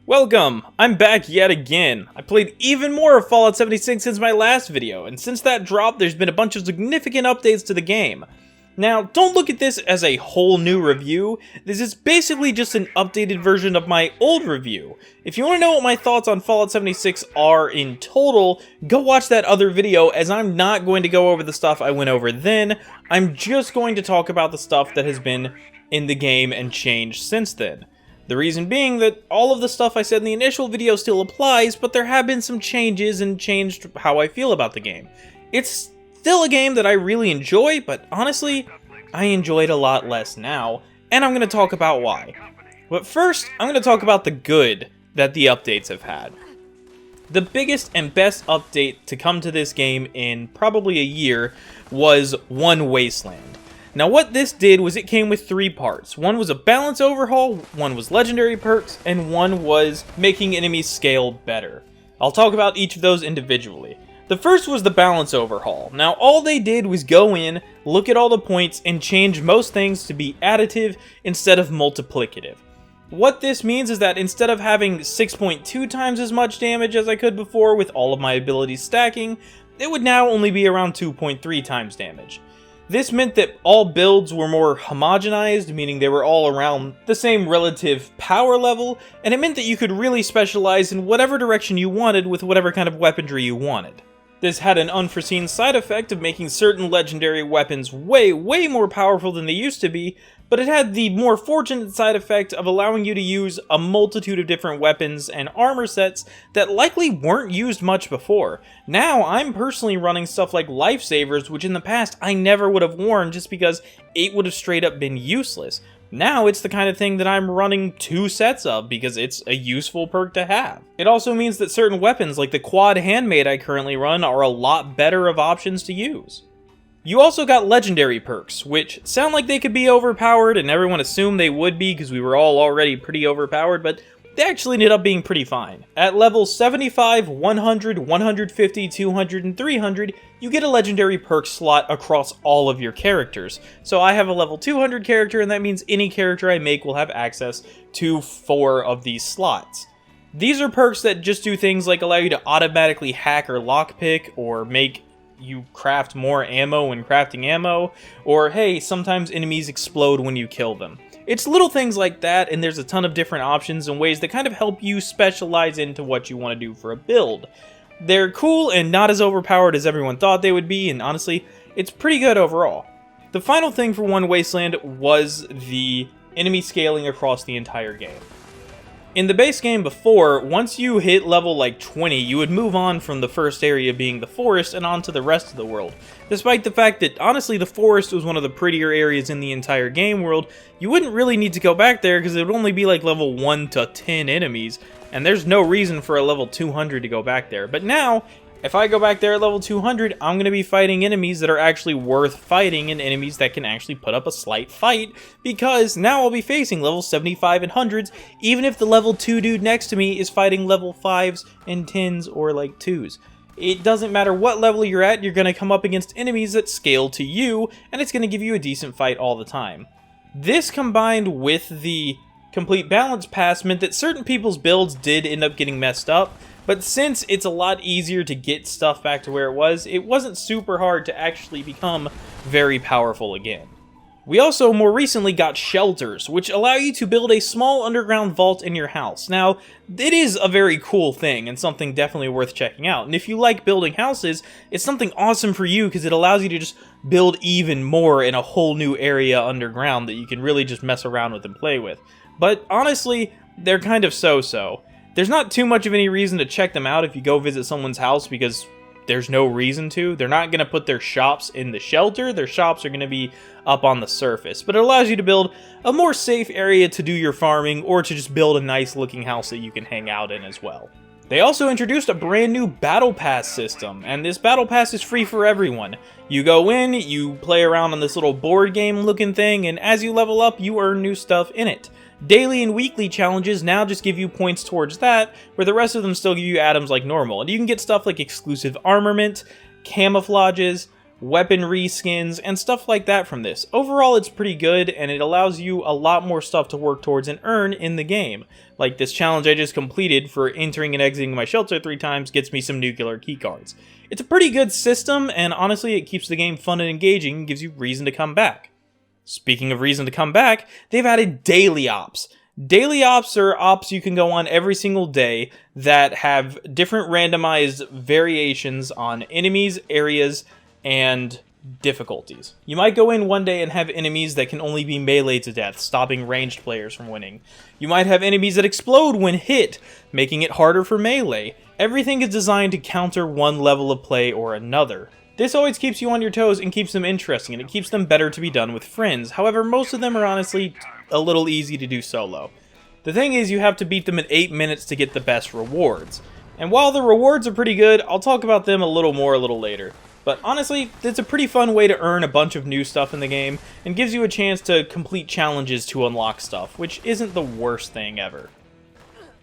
Welcome! I'm back yet again. I played even more of Fallout 76 since my last video, and since that drop there's been a bunch of significant updates to the game. Now, don't look at this as a whole new review. This is basically just an updated version of my old review. If you want to know what my thoughts on Fallout 76 are in total, go watch that other video, as I'm not going to go over the stuff I went over then. I'm just going to talk about the stuff that has been in the game and changed since then. The reason being that all of the stuff I said in the initial video still applies, but there have been some changes and changed how I feel about the game. It's still a game that I really enjoy, but honestly, I enjoy it a lot less now, and I'm going to talk about why. But first, I'm going to talk about the good that the updates have had. The biggest and best update to come to this game in probably a year was One Wasteland. Now what this did was it came with three parts. One was a balance overhaul, one was legendary perks, and one was making enemies scale better. I'll talk about each of those individually. The first was the balance overhaul. Now all they did was go in, look at all the points, and change most things to be additive instead of multiplicative. What this means is that instead of having 6.2 times as much damage as I could before with all of my abilities stacking, it would now only be around 2.3 times damage. This meant that all builds were more homogenized, meaning they were all around the same relative power level, and it meant that you could really specialize in whatever direction you wanted with whatever kind of weaponry you wanted. This had an unforeseen side effect of making certain legendary weapons way more powerful than they used to be, but it had the more fortunate side effect of allowing you to use a multitude of different weapons and armor sets that likely weren't used much before. Now, I'm personally running stuff like lifesavers, which in the past I never would have worn just because it would have straight up been useless. Now it's the kind of thing that I'm running 2 sets of because it's a useful perk to have. It also means that certain weapons like the quad handmade I currently run are a lot better of options to use. You also got legendary perks, which sound like they could be overpowered, and everyone assumed they would be because we were all already pretty overpowered, but they actually ended up being pretty fine. At levels 75, 100, 150, 200, and 300, you get a legendary perk slot across all of your characters. So I have a level 200 character, and that means any character I make will have access to 4 of these slots. These are perks that just do things like allow you to automatically hack or lockpick, or make you craft more ammo when crafting ammo, or hey, sometimes enemies explode when you kill them. It's little things like that, and there's a ton of different options and ways that kind of help you specialize into what you want to do for a build. They're cool and not as overpowered as everyone thought they would be, and honestly, it's pretty good overall. The final thing for One Wasteland was the enemy scaling across the entire game. In the base game before, once you hit level like 20, you would move on from the first area being the forest and on to the rest of the world. Despite the fact that, honestly, the forest was one of the prettier areas in the entire game world, you wouldn't really need to go back there because it would only be like level 1 to 10 enemies, and there's no reason for a level 200 to go back there. But now, if I go back there at level 200, I'm going to be fighting enemies that are actually worth fighting and enemies that can actually put up a slight fight, because now I'll be facing level 75 and 100s, even if the level 2 dude next to me is fighting level 5s and 10s or like 2s. It doesn't matter what level you're at, you're going to come up against enemies that scale to you, and it's going to give you a decent fight all the time. This combined with the complete balance pass meant that certain people's builds did end up getting messed up, but since it's a lot easier to get stuff back to where it wasn't super hard to actually become very powerful again. We also more recently got shelters, which allow you to build a small underground vault in your house. Now, it is a very cool thing and something definitely worth checking out. And if you like building houses, it's something awesome for you because it allows you to just build even more in a whole new area underground that you can really just mess around with and play with. But honestly, they're kind of so-so. There's not too much of any reason to check them out if you go visit someone's house because there's no reason to. They're not going to put their shops in the shelter. Their shops are going to be up on the surface. But it allows you to build a more safe area to do your farming or to just build a nice looking house that you can hang out in as well. They also introduced a brand new Battle Pass system, and this Battle Pass is free for everyone. You go in, you play around on this little board game looking thing, and as you level up, you earn new stuff in it. Daily and weekly challenges now just give you points towards that, where the rest of them still give you items like normal. And you can get stuff like exclusive armament, camouflages, weapon reskins, and stuff like that from this. Overall, it's pretty good, and it allows you a lot more stuff to work towards and earn in the game. Like this challenge I just completed for entering and exiting my shelter 3 times gets me some nuclear keycards. It's a pretty good system, and honestly, it keeps the game fun and engaging and gives you reason to come back. Speaking of reason to come back, they've added daily ops. Daily ops are ops you can go on every single day that have different randomized variations on enemies, areas, and difficulties. You might go in one day and have enemies that can only be melee to death, stopping ranged players from winning. You might have enemies that explode when hit, making it harder for melee. Everything is designed to counter one level of play or another. This always keeps you on your toes and keeps them interesting, and it keeps them better to be done with friends. However, most of them are honestly a little easy to do solo. The thing is, you have to beat them in 8 minutes to get the best rewards. And while the rewards are pretty good, I'll talk about them a little more a little later. But honestly, it's a pretty fun way to earn a bunch of new stuff in the game, and gives you a chance to complete challenges to unlock stuff, which isn't the worst thing ever.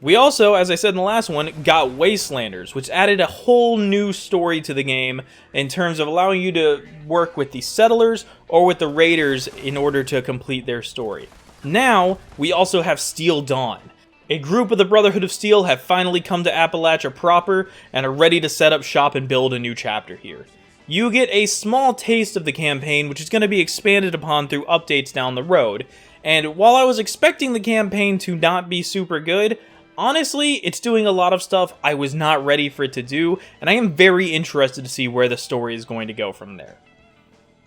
We also, as I said in the last one, got Wastelanders, which added a whole new story to the game in terms of allowing you to work with the settlers or with the raiders in order to complete their story. Now, we also have Steel Dawn. A group of the Brotherhood of Steel have finally come to Appalachia proper and are ready to set up shop and build a new chapter here. You get a small taste of the campaign, which is going to be expanded upon through updates down the road, and while I was expecting the campaign to not be super good, honestly, it's doing a lot of stuff I was not ready for it to do, and I am very interested to see where the story is going to go from there.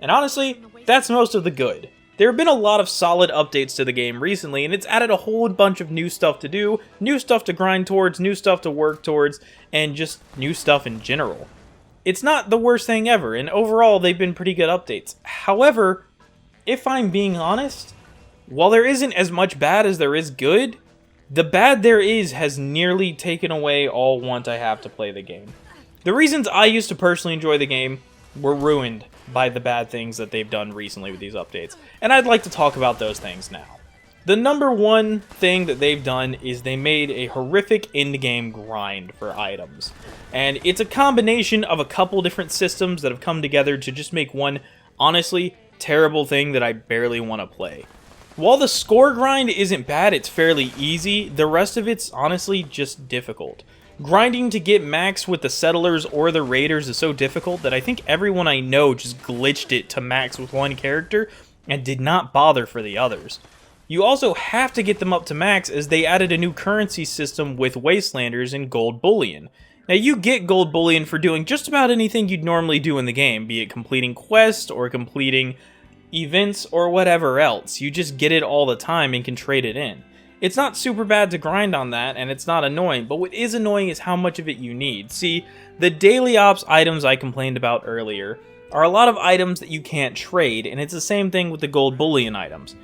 And honestly, that's most of the good. There have been a lot of solid updates to the game recently, and it's added a whole bunch of new stuff to do, new stuff to grind towards, new stuff to work towards, and just new stuff in general. It's not the worst thing ever, and overall they've been pretty good updates. However, if I'm being honest, while there isn't as much bad as there is good, the bad there is has nearly taken away all want I have to play the game. The reasons I used to personally enjoy the game were ruined by the bad things that they've done recently with these updates, and I'd like to talk about those things now. The number one thing that they've done is they made a horrific in-game grind for items. And it's a combination of a couple different systems that have come together to just make one, honestly, terrible thing that I barely want to play. While the score grind isn't bad, it's fairly easy, the rest of it's honestly just difficult. Grinding to get max with the settlers or the raiders is so difficult that I think everyone I know just glitched it to max with one character and did not bother for the others. You also have to get them up to max as they added a new currency system with Wastelanders and Gold Bullion. Now you get Gold Bullion for doing just about anything you'd normally do in the game, be it completing quests or completing events or whatever else. You just get it all the time and can trade it in. It's not super bad to grind on that, and it's not annoying, but what is annoying is how much of it you need. See, the daily ops items I complained about earlier are a lot of items that you can't trade, and it's the same thing with the Gold Bullion items.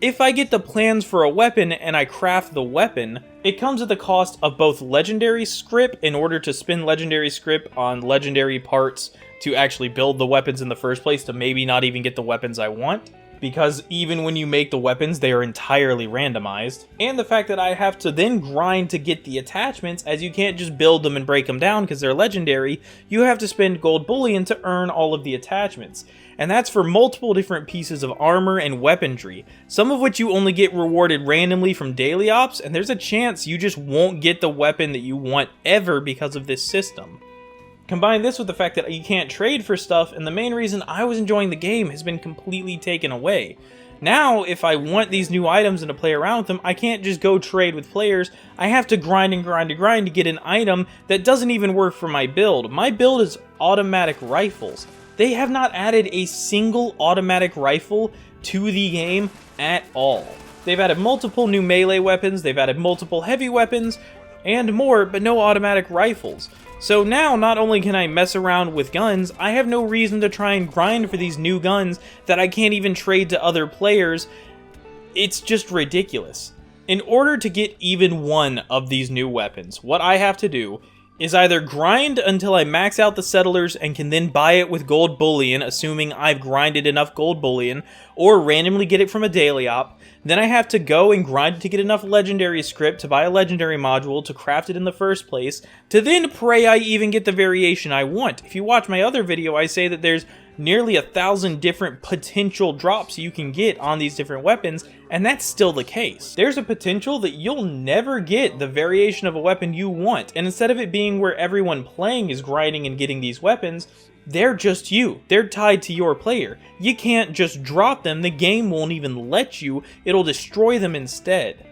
If I get the plans for a weapon and I craft the weapon, it comes at the cost of both legendary script in order to spend legendary script on legendary parts to actually build the weapons in the first place to maybe not even get the weapons I want, because even when you make the weapons, they are entirely randomized, and the fact that I have to then grind to get the attachments, as you can't just build them and break them down because they're legendary, you have to spend Gold Bullion to earn all of the attachments. And that's for multiple different pieces of armor and weaponry, some of which you only get rewarded randomly from daily ops, and there's a chance you just won't get the weapon that you want ever because of this system. Combine this with the fact that you can't trade for stuff, and the main reason I was enjoying the game has been completely taken away. Now, if I want these new items and to play around with them, I can't just go trade with players. I have to grind and grind and grind to get an item that doesn't even work for my build. My build is automatic rifles. They have not added a single automatic rifle to the game at all. They've added multiple new melee weapons, they've added multiple heavy weapons, and more, but no automatic rifles. So now, not only can I mess around with guns, I have no reason to try and grind for these new guns that I can't even trade to other players. It's just ridiculous. In order to get even one of these new weapons, what I have to do is either grind until I max out the settlers and can then buy it with Gold Bullion, assuming I've grinded enough Gold Bullion, or randomly get it from a daily op. Then I have to go and grind to get enough legendary script to buy a legendary module to craft it in the first place, to then pray I even get the variation I want. If you watch my other video, I say that there's nearly 1,000 different potential drops you can get on these different weapons, and that's still the case. There's a potential that you'll never get the variation of a weapon you want, and instead of it being where everyone playing is grinding and getting these weapons, they're just you. They're tied to your player. You can't just drop them, the game won't even let you, it'll destroy them instead.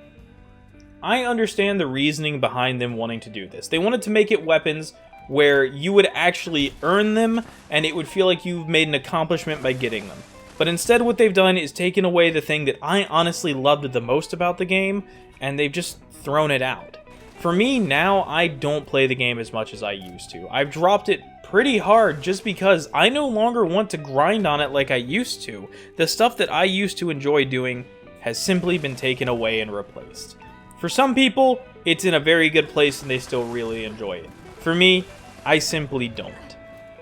I understand the reasoning behind them wanting to do this. They wanted to make it weapons where you would actually earn them and it would feel like you've made an accomplishment by getting them. But instead what they've done is taken away the thing that I honestly loved the most about the game, and they've just thrown it out. For me now, I don't play the game as much as I used to. I've dropped it pretty hard just because I no longer want to grind on it like I used to. The stuff that I used to enjoy doing has simply been taken away and replaced. For some people, it's in a very good place and they still really enjoy it. For me, I simply don't.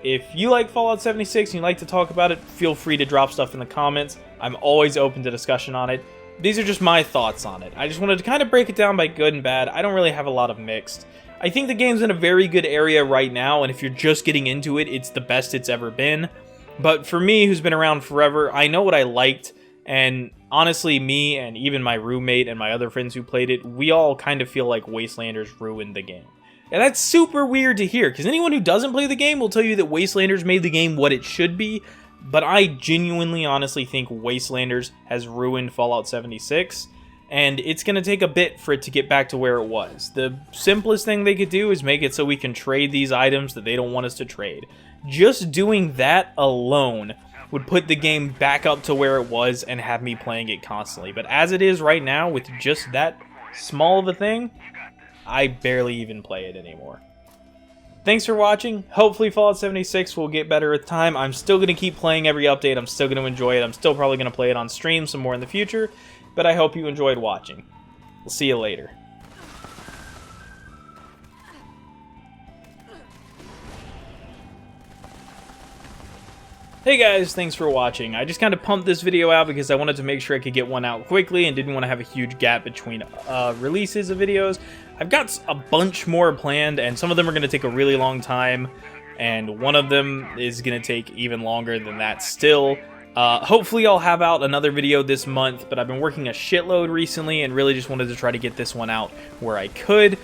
If you like Fallout 76 and you like to talk about it, feel free to drop stuff in the comments. I'm always open to discussion on it. These are just my thoughts on it. I just wanted to kind of break it down by good and bad. I don't really have a lot of mixed. I think the game's in a very good area right now, and if you're just getting into it, it's the best it's ever been. But for me, who's been around forever, I know what I liked, and honestly, me and even my roommate and my other friends who played it, we all kind of feel like Wastelanders ruined the game. And that's super weird to hear, because anyone who doesn't play the game will tell you that Wastelanders made the game what it should be, but I genuinely, honestly think Wastelanders has ruined Fallout 76, and it's going to take a bit for it to get back to where it was. The simplest thing they could do is make it so we can trade these items that they don't want us to trade. Just doing that alone would put the game back up to where it was and have me playing it constantly. But as it is right now, with just that small of a thing, I barely even play it anymore. Thanks for watching. Hopefully Fallout 76 will get better with time. I'm still going to keep playing every update. I'm still going to enjoy it. I'm still probably going to play it on stream some more in the future. But I hope you enjoyed watching. We'll see you later. Hey guys, thanks for watching. I just kind of pumped this video out because I wanted to make sure I could get one out quickly and didn't want to have a huge gap between releases of videos. I've got a bunch more planned, and some of them are going to take a really long time, and one of them is going to take even longer than that still. Hopefully I'll have out another video this month, but I've been working a shitload recently and really just wanted to try to get this one out where I could.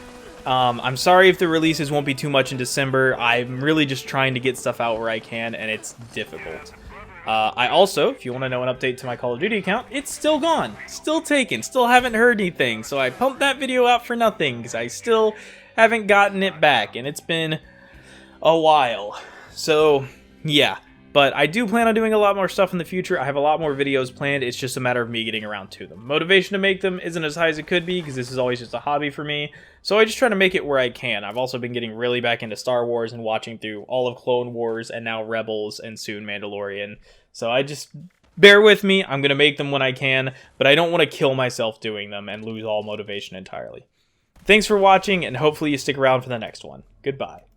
I'm sorry if the releases won't be too much in December. I'm really just trying to get stuff out where I can, and it's difficult. I also, if you want to know an update to my Call of Duty account, it's still gone. Still taken. Still haven't heard anything. So I pumped that video out for nothing because I still haven't gotten it back, and it's been a while. So, yeah. But I do plan on doing a lot more stuff in the future. I have a lot more videos planned. It's just a matter of me getting around to them. Motivation to make them isn't as high as it could be because this is always just a hobby for me. So I just try to make it where I can. I've also been getting really back into Star Wars and watching through all of Clone Wars and now Rebels and soon Mandalorian. So I just bear with me. I'm going to make them when I can, but I don't want to kill myself doing them and lose all motivation entirely. Thanks for watching, and hopefully you stick around for the next one. Goodbye.